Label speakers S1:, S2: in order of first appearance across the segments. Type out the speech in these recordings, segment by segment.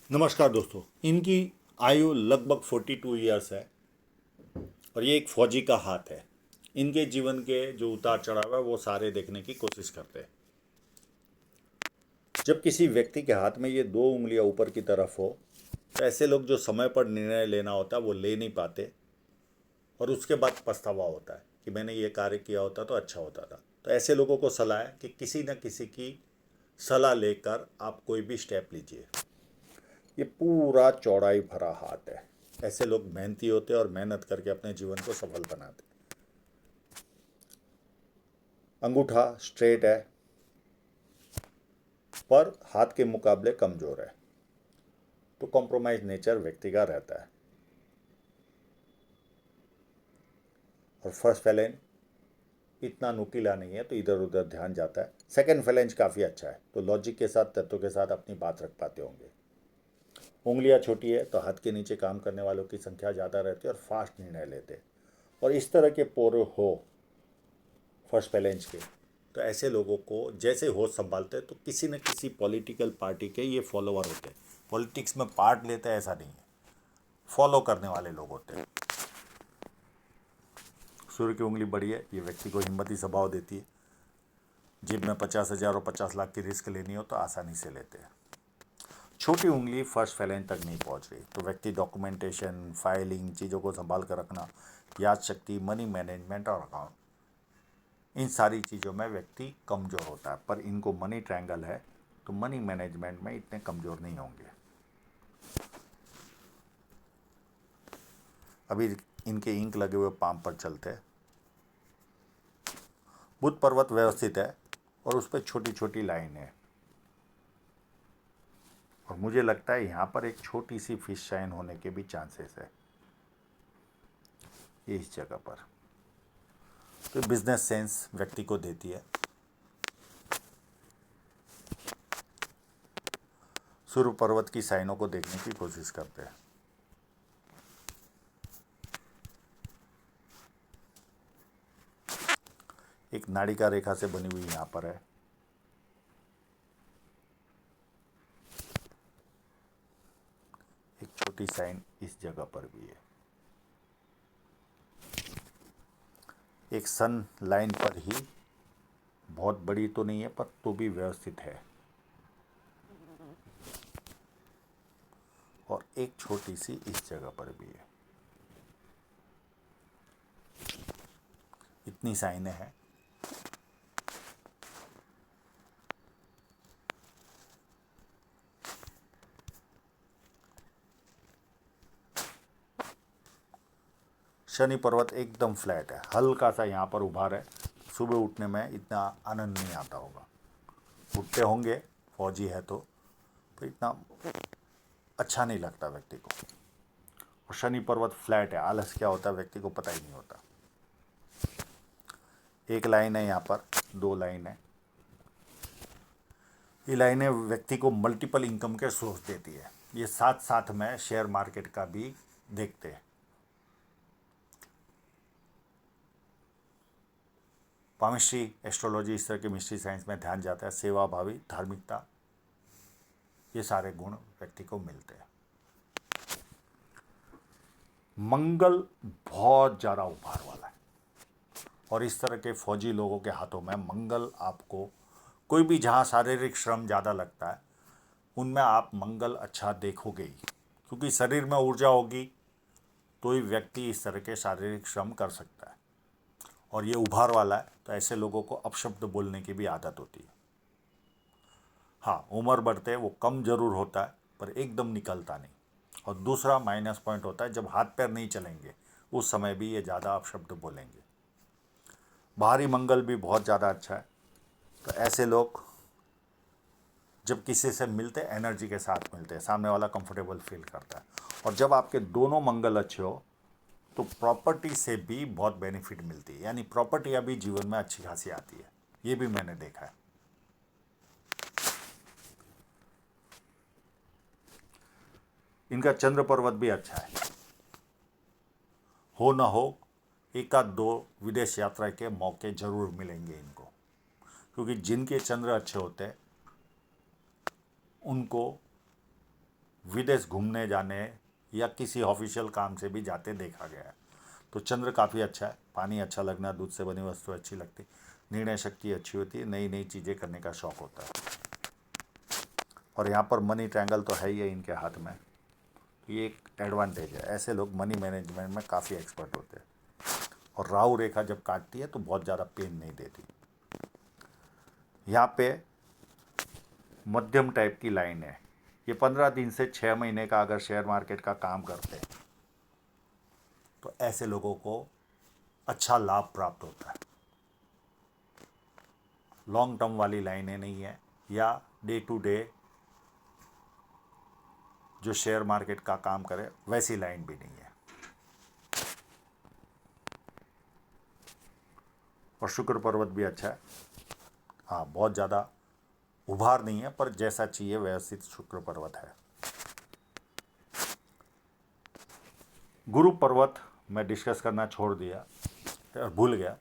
S1: नमस्कार दोस्तों। इनकी आयु लगभग 42 ईयर्स है और ये एक फौजी का हाथ है। इनके जीवन के जो उतार चढ़ाव है वो सारे देखने की कोशिश करते हैं। जब किसी व्यक्ति के हाथ में ये दो उंगलियां ऊपर की तरफ हो तो ऐसे लोग जो समय पर निर्णय लेना होता है वो ले नहीं पाते और उसके बाद पछतावा होता है कि मैंने ये कार्य किया होता तो अच्छा होता था। तो ऐसे लोगों को सलाह है कि किसी न किसी की सलाह लेकर आप कोई भी स्टेप लीजिए। ये पूरा चौड़ाई भरा हाथ है। ऐसे लोग मेहनती होते हैं और मेहनत करके अपने जीवन को सफल बनाते हैं। अंगूठा स्ट्रेट है पर हाथ के मुकाबले कमजोर है, तो कॉम्प्रोमाइज नेचर व्यक्ति का रहता है। और फर्स्ट फैलेंज इतना नुकीला नहीं है तो इधर उधर ध्यान जाता है। सेकंड फैलेंज काफ़ी अच्छा है, तो लॉजिक के साथ तत्वों के साथ अपनी बात रख पाते होंगे। उंगलियां छोटी है तो हाथ के नीचे काम करने वालों की संख्या ज़्यादा रहती है और फास्ट निर्णय लेते हैं। और इस तरह के पोर हो फर्स्ट फैलेंज के, तो ऐसे लोगों को जैसे होश संभालते हैं तो किसी न किसी पॉलिटिकल पार्टी के ये फॉलोअर होते हैं। पॉलिटिक्स में पार्ट लेते हैं ऐसा नहीं है, फॉलो करने वाले लोग होते हैं। सूर्य की उंगली बड़ी है, ये व्यक्ति को हिम्मती स्वभाव देती है। जेब में 50,000 और 50 लाख की रिस्क लेनी हो तो आसानी से लेते हैं। छोटी उंगली फर्स्ट फैलेंज तक नहीं पहुंच रही तो व्यक्ति डॉक्यूमेंटेशन, फाइलिंग, चीज़ों को संभाल कर रखना, याद शक्ति, मनी मैनेजमेंट और अकाउंट, इन सारी चीज़ों में व्यक्ति कमज़ोर होता है। पर इनको मनी ट्रायंगल है तो मनी मैनेजमेंट में इतने कमज़ोर नहीं होंगे। अभी इनके इंक लगे हुए पाम पर चलते हैं। बुद्ध पर्वत व्यवस्थित है और उस पर छोटी छोटी लाइन है और मुझे लगता है यहाँ पर एक छोटी सी फिश शाइन होने के भी चांसेस है ये इस जगह पर। तो बिजनेस सेंस व्यक्ति को देती है। सूर्य पर्वत की साइनों को देखने की कोशिश करते हैं। एक नाड़िका रेखा से बनी हुई यहाँ पर है। एक छोटी साइन इस जगह पर भी है। एक सन लाइन पर ही, बहुत बड़ी तो नहीं है पर तो भी व्यवस्थित है। और एक छोटी सी इस जगह पर भी है। इतनी साइनें हैं। शनि पर्वत एकदम फ्लैट है, हल्का सा यहाँ पर उभार है। सुबह उठने में इतना आनंद नहीं आता होगा। उठते होंगे, फौजी है तो इतना अच्छा नहीं लगता व्यक्ति को। और शनि पर्वत फ्लैट है, आलस क्या होता है व्यक्ति को पता ही नहीं होता। एक लाइन है यहाँ पर, दो लाइन है। ये लाइनें व्यक्ति को मल्टीपल इनकम के सोर्स देती है। ये साथ साथ में शेयर मार्केट का भी देखते हैं। पामिस्ट्री, एस्ट्रोलॉजी, इस तरह की मिस्ट्री साइंस में ध्यान जाता है। सेवा भावी, धार्मिकता, ये सारे गुण व्यक्ति को मिलते हैं। मंगल बहुत ज़्यादा उपहार वाला है और इस तरह के फौजी लोगों के हाथों में मंगल आपको, कोई भी जहाँ शारीरिक श्रम ज़्यादा लगता है उनमें आप मंगल अच्छा देखोगे ही, क्योंकि शरीर में ऊर्जा होगी तो ही व्यक्ति इस तरह के शारीरिक श्रम कर सकता है। और ये उभार वाला है तो ऐसे लोगों को अपशब्द बोलने की भी आदत होती है। हाँ, उम्र बढ़ते वो कम जरूर होता है पर एकदम निकलता नहीं। और दूसरा माइनस पॉइंट होता है जब हाथ पैर नहीं चलेंगे उस समय भी ये ज़्यादा अपशब्द बोलेंगे। बाहरी मंगल भी बहुत ज़्यादा अच्छा है, तो ऐसे लोग जब किसी से मिलते एनर्जी के साथ मिलते हैं, सामने वाला कंफर्टेबल फील करता है। और जब आपके दोनों मंगल अच्छे हो तो प्रॉपर्टी से भी बहुत बेनिफिट मिलती है, यानी प्रॉपर्टी अभी जीवन में अच्छी खासी आती है, ये भी मैंने देखा है। इनका चंद्र पर्वत भी अच्छा है। हो ना हो, एक आध दो विदेश यात्रा के मौके जरूर मिलेंगे इनको, क्योंकि जिनके चंद्र अच्छे होते हैं उनको विदेश घूमने जाने या किसी ऑफिशियल काम से भी जाते देखा गया है। तो चंद्र काफ़ी अच्छा है, पानी अच्छा लगना, दूध से बनी वस्तु अच्छी लगती, निर्णय शक्ति अच्छी होती है, नई नई चीज़ें करने का शौक होता है। और यहाँ पर मनी ट्रायंगल तो है ही है इनके हाथ में, तो ये एक एडवांटेज है। ऐसे लोग मनी मैनेजमेंट में काफ़ी एक्सपर्ट होते हैं। और राहु रेखा जब काटती है तो बहुत ज़्यादा पेन नहीं देती। यहाँ पे मध्यम टाइप की लाइन है। ये 15 दिन से 6 महीने का अगर शेयर मार्केट का काम करते हैं तो ऐसे लोगों को अच्छा लाभ प्राप्त होता है। लॉन्ग टर्म वाली लाइनें नहीं है, या डे टू डे जो शेयर मार्केट का काम करे वैसी लाइन भी नहीं है। और शुक्र पर्वत भी अच्छा है। हाँ, बहुत ज़्यादा उभार नहीं है, पर जैसा चाहिए व्यवस्थित शुक्र पर्वत है। गुरु पर्वत मैं डिस्कस करना छोड़ दिया और भूल गया।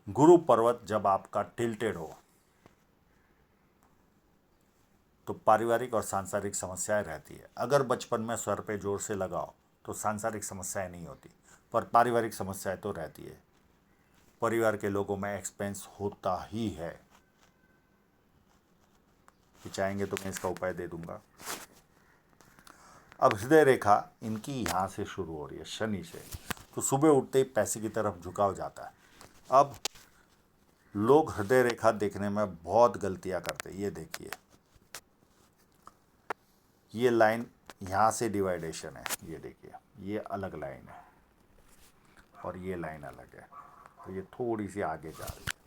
S1: गुरु पर्वत जब आपका टिल्टेड हो तो पारिवारिक और सांसारिक समस्याएं रहती है। अगर बचपन में सर पे जोर से लगाओ तो सांसारिक समस्याएं नहीं होती, पर पारिवारिक समस्याएं तो रहती है। परिवार के लोगों में एक्सपेंस होता ही है। चाहेंगे तो मैं इसका उपाय दे दूंगा। अब हृदय रेखा इनकी यहाँ से शुरू हो रही है, शनि से, तो सुबह उठते ही पैसे की तरफ झुकाव जाता है। अब लोग हृदय रेखा देखने में बहुत गलतियां करते हैं। ये देखिए, ये लाइन यहाँ से डिवाइडेशन है, ये देखिए, ये अलग लाइन है और ये लाइन अलग है, तो ये थोड़ी सी आगे जा रही है।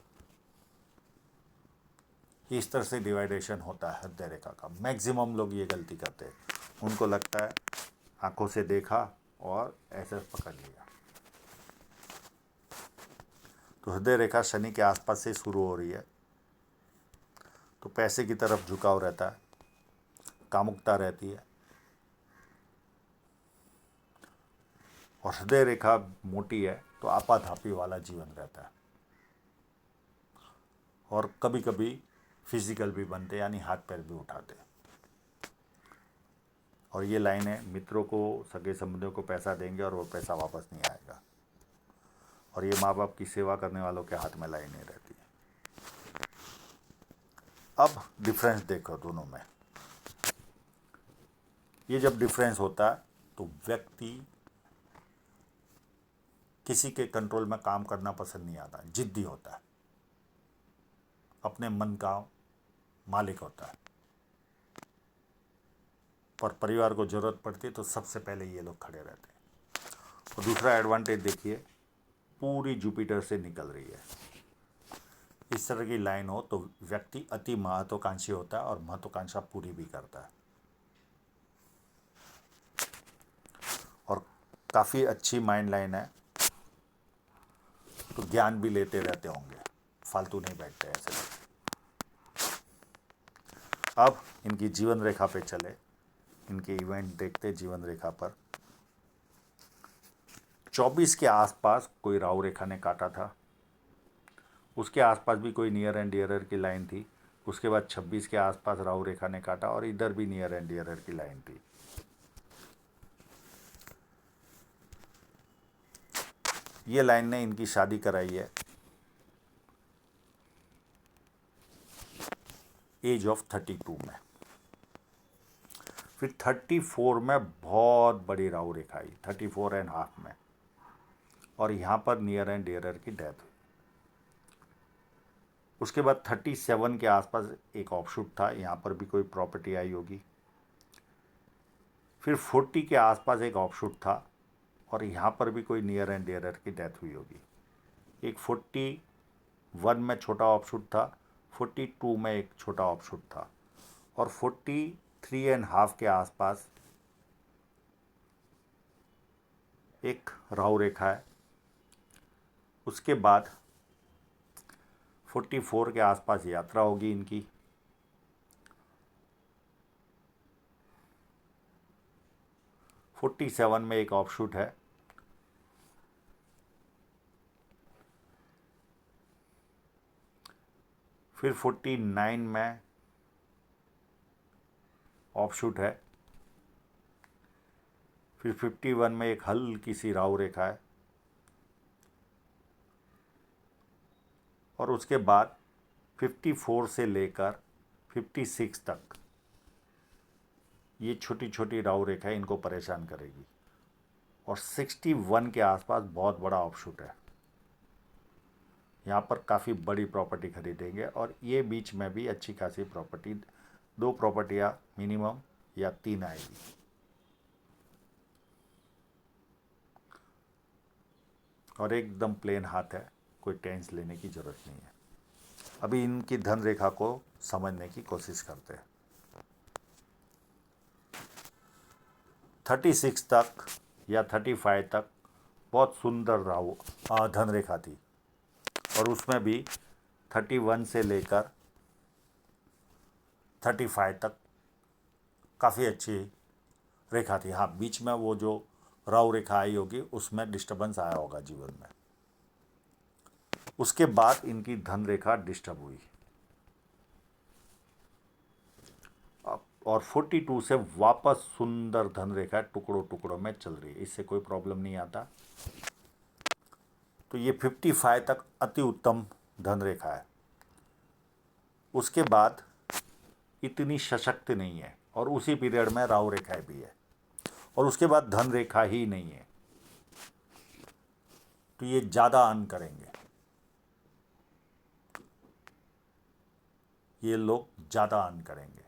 S1: इस तरह से डिवाइडेशन होता है हृदय रेखा का। मैक्सिमम लोग ये गलती करते हैं, उनको लगता है आंखों से देखा और ऐसे पकड़ लिया। तो हृदय रेखा शनि के आसपास से शुरू हो रही है, तो पैसे की तरफ झुकाव रहता है, कामुकता रहती है। और हृदय रेखा मोटी है तो आपाधापी वाला जीवन रहता है, और कभी कभी फिजिकल भी बनते, यानी हाथ पैर भी उठाते। और ये लाइनें मित्रों को, सगे संबंधियों को पैसा देंगे और वो पैसा वापस नहीं आएगा। और ये माँ बाप की सेवा करने वालों के हाथ में लाइनें रहती है। अब डिफरेंस देखो दोनों में। ये जब डिफरेंस होता है तो व्यक्ति किसी के कंट्रोल में काम करना पसंद नहीं आता, जिद्दी होता है, अपने मन का मालिक होता है। पर परिवार को जरूरत पड़ती है तो सबसे पहले ये लोग खड़े रहते हैं। और दूसरा एडवांटेज देखिए, पूरी जुपिटर से निकल रही है। इस तरह की लाइन हो तो व्यक्ति अति महत्वाकांक्षी होता है और महत्वाकांक्षा पूरी भी करता है। और काफ़ी अच्छी माइंड लाइन है, तो ज्ञान भी लेते रहते होंगे, फालतू नहीं बैठते ऐसे लोग। अब इनकी जीवन रेखा पे चले, इनके इवेंट देखते जीवन रेखा पर। 24 के आसपास कोई राहु रेखा ने काटा था, उसके आसपास भी कोई नियर एंड डियरर की लाइन थी। उसके बाद 26 के आसपास राहु रेखा ने काटा और इधर भी नियर एंड डियरर की लाइन थी। ये लाइन ने इनकी शादी कराई है एज ऑफ 32 में। फिर 34 में बहुत बड़ी राहु रेखा आई, 34.5 में, और यहाँ पर नियर एंड डियरर की डेथ हुई। उसके बाद 37 के आसपास एक ऑफशूट था, यहाँ पर भी कोई प्रॉपर्टी आई होगी। फिर 40 के आसपास एक ऑफशूट था और यहाँ पर भी कोई नियर एंड डियरर की डेथ हुई होगी। एक 41 में छोटा ऑफशूट था, 42 में एक छोटा ऑफशूट था, और 43.5 के आसपास एक राहु रेखा है। उसके बाद 44 के आसपास यात्रा होगी इनकी। 47 में एक ऑफशूट है। फिर 49 में ऑफशूट है। फिर 51 में एक हल्की सी राहु रेखा है, और उसके बाद 54 से लेकर 56 तक ये छोटी छोटी राहु रेखा है, इनको परेशान करेगी। और 61 के आसपास बहुत बड़ा ऑफशूट है, यहाँ पर काफ़ी बड़ी प्रॉपर्टी खरीदेंगे, और ये बीच में भी अच्छी खासी प्रॉपर्टी, 2 प्रॉपर्टियाँ मिनिमम या 3 आएगी। और एकदम प्लेन हाथ है, कोई टेंस लेने की ज़रूरत नहीं है। अभी इनकी धन रेखा को समझने की कोशिश करते हैं। 36 तक या 35 तक बहुत सुंदर राहु धन रेखा थी, और उसमें भी 31 से लेकर 35 तक काफ़ी अच्छी रेखा थी। हाँ, बीच में वो जो राहु रेखा आई होगी उसमें डिस्टर्बेंस आया होगा जीवन में। उसके बाद इनकी धन रेखा डिस्टर्ब हुई, और 42 से वापस सुंदर धन रेखा टुकड़ों टुकड़ों में चल रही है, इससे कोई प्रॉब्लम नहीं आता। तो ये 55 तक अति उत्तम धन रेखा है। उसके बाद इतनी सशक्त नहीं है, और उसी पीरियड में राहु रेखा भी है, और उसके बाद धन रेखा ही नहीं है। तो ये ज़्यादा अर्न करेंगे, ये लोग ज़्यादा अर्न करेंगे,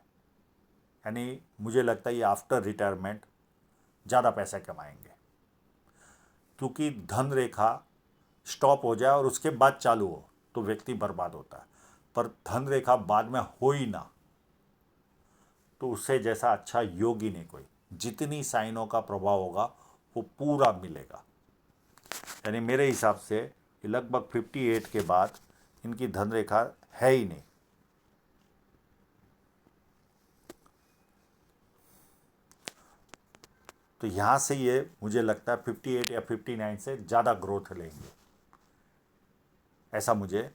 S1: यानी मुझे लगता है ये आफ्टर रिटायरमेंट ज़्यादा पैसा कमाएंगे। क्योंकि धन रेखा स्टॉप हो जाए और उसके बाद चालू हो तो व्यक्ति बर्बाद होता है, पर धन रेखा बाद में हो ही ना तो उससे जैसा अच्छा योग ही नहीं कोई। जितनी साइनों का प्रभाव होगा वो पूरा मिलेगा। यानी मेरे हिसाब से लगभग 58 के बाद इनकी धन रेखा है ही नहीं। तो यहाँ से ये मुझे लगता है 58 या 59 से ज़्यादा ग्रोथ लेंगे, ऐसा मुझे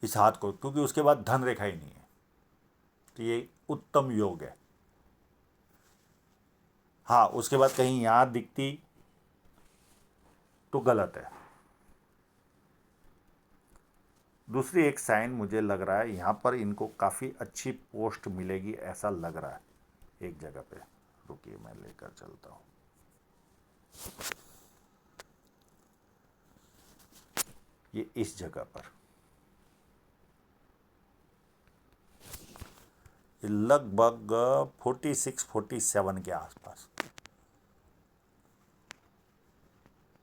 S1: इस हाथ को, क्योंकि उसके बाद धन रेखा ही नहीं है। तो ये उत्तम योग है। हाँ, उसके बाद कहीं यहाँ दिखती तो गलत है। दूसरी एक साइन मुझे लग रहा है यहाँ पर इनको काफ़ी अच्छी पोस्ट मिलेगी, ऐसा लग रहा है एक जगह पे। रुकिए मैं लेकर चलता हूँ। ये इस जगह पर ये लगभग 46-47 के आसपास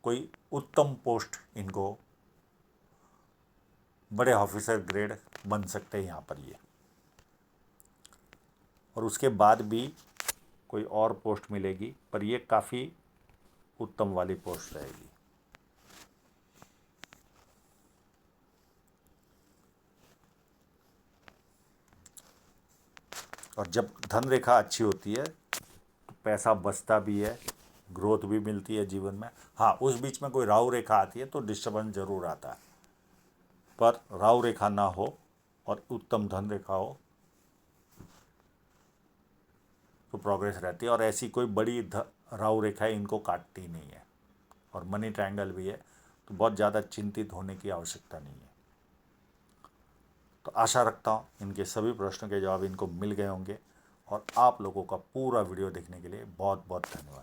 S1: कोई उत्तम पोस्ट, इनको बड़े ऑफिसर ग्रेड बन सकते हैं यहाँ पर ये। और उसके बाद भी कोई और पोस्ट मिलेगी, पर ये काफ़ी उत्तम वाली पोस्ट रहेगी। और जब धन रेखा अच्छी होती है तो पैसा बचता भी है, ग्रोथ भी मिलती है जीवन में। हाँ, उस बीच में कोई राहु रेखा आती है तो डिस्टर्बेंस जरूर आता है, पर राहु रेखा ना हो और उत्तम धन रेखा हो तो प्रोग्रेस रहती है। और ऐसी कोई बड़ी राहु रेखा इनको काटती नहीं है, और मनी ट्रायंगल भी है, तो बहुत ज़्यादा चिंतित होने की आवश्यकता नहीं है। तो आशा रखता हूँ इनके सभी प्रश्नों के जवाब इनको मिल गए होंगे, और आप लोगों का पूरा वीडियो देखने के लिए बहुत बहुत धन्यवाद।